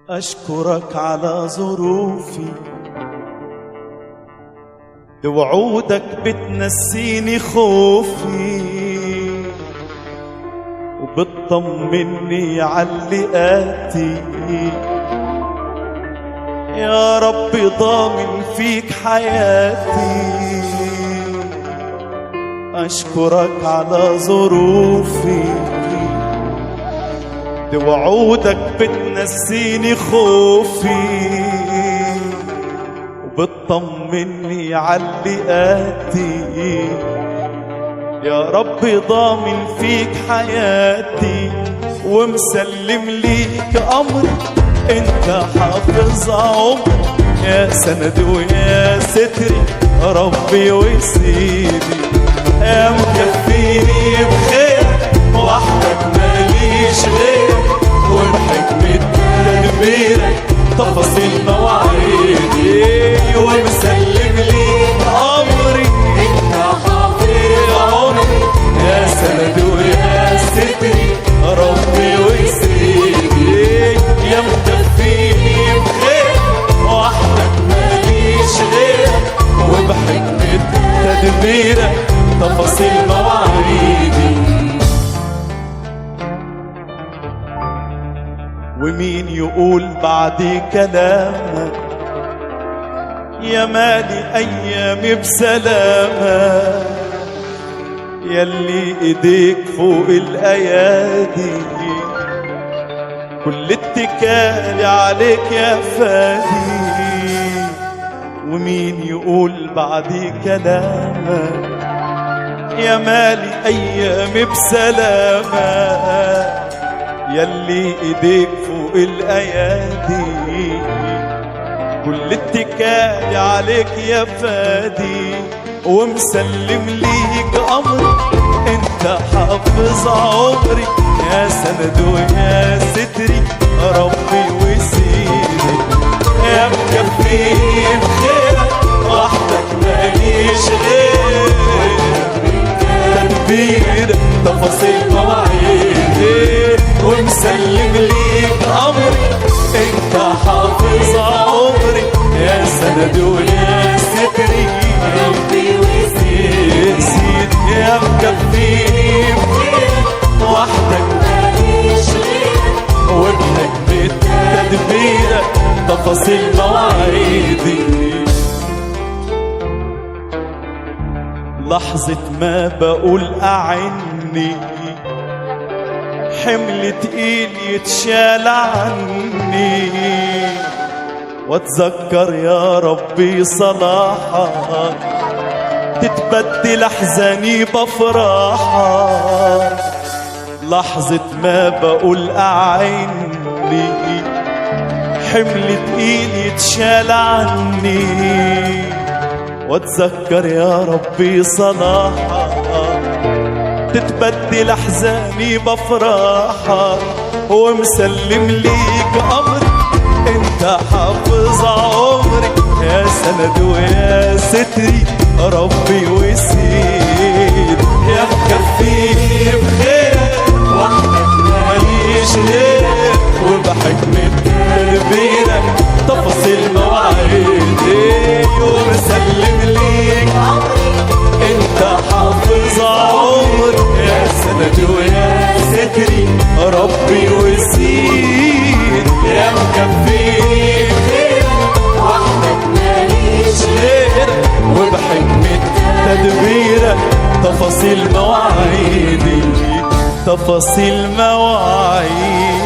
أشكرك على ظروفي، بوعودك بتنسيني خوفي، وبتطمني عاللقاتي. يا رب ضامن فيك حياتي. أشكرك على ظروفي، بوعودك بتنسيني خوفي، وبتطمني عاللقاتي. يا رب ضامن فيك حياتي، ومسلم ليك أمري، انت حافظ عمري. يا سند ويا ستري ربي وسيدي، يا مكفيني بخيرك وحدك ماليش غيرك، وبحكمة تدبيرك تفاصيل مواعيدي. ومسلم ليك أمري، انت حافظ عمري. يا سند ويا ستري ربي وسيدي، يا مكفيني بخيرك وحدك ماليش غيرك، وبحكمة تدبيرك تفاصيل مواعيدي. ومين يقول بعدي كلامك، يا مالي أيامي بسلامة، يلي ايديك فوق الأيادي، كل اتكالي عليك يا فادي. ومين يقول بعدي كلامك، يا مالي أيامي بسلامة، يلي ايديك فوق الأيادي، كل اتكالي عليك يا فادي. ومسلم ليك أمري، انت حافظ عمري. يا سند ويا ستري ربي وسيدي، يا مكفيني بخيرك وحدك ماليش غيرك، تدبيرك تفاصيل مواعيدي. ومسلم ليك أمري، انت حافظ عمري. يا سند ويا ستري ربي وسيدي، يا مكفيني بخيرك وحدك ماليش غيرك، وبحكمة تدبيرك تفاصيل مواعيدي. لحظة ما بقول أعني، حمل تقيل يتشال عني، واتذكر يا ربي صلاحك، تتبدل أحزاني بفرحك. لحظة ما بقول أعني، حمل تقيل يتشال عني، واتذكر يا ربي صلاحك، تتبدل أحزاني بفرحك. ومسلم ليك أمري، انت حافظ عمري. يا سند ويا ستري ربي وسيد، يا مكفيني بخيرك وحدك ماليش غيرك، وبحكمة تدبيرك تفاصيل مواعيدي. ومسلم ليك أمري، انت حافظ عمري. يا سند ويا ستري ربي وسيد، يا مكفيني بخيرك وحدك ماليش غيرك، وبحكمة تدبيرك تفاصيل مواعيدي، تفاصيل مواعيدي.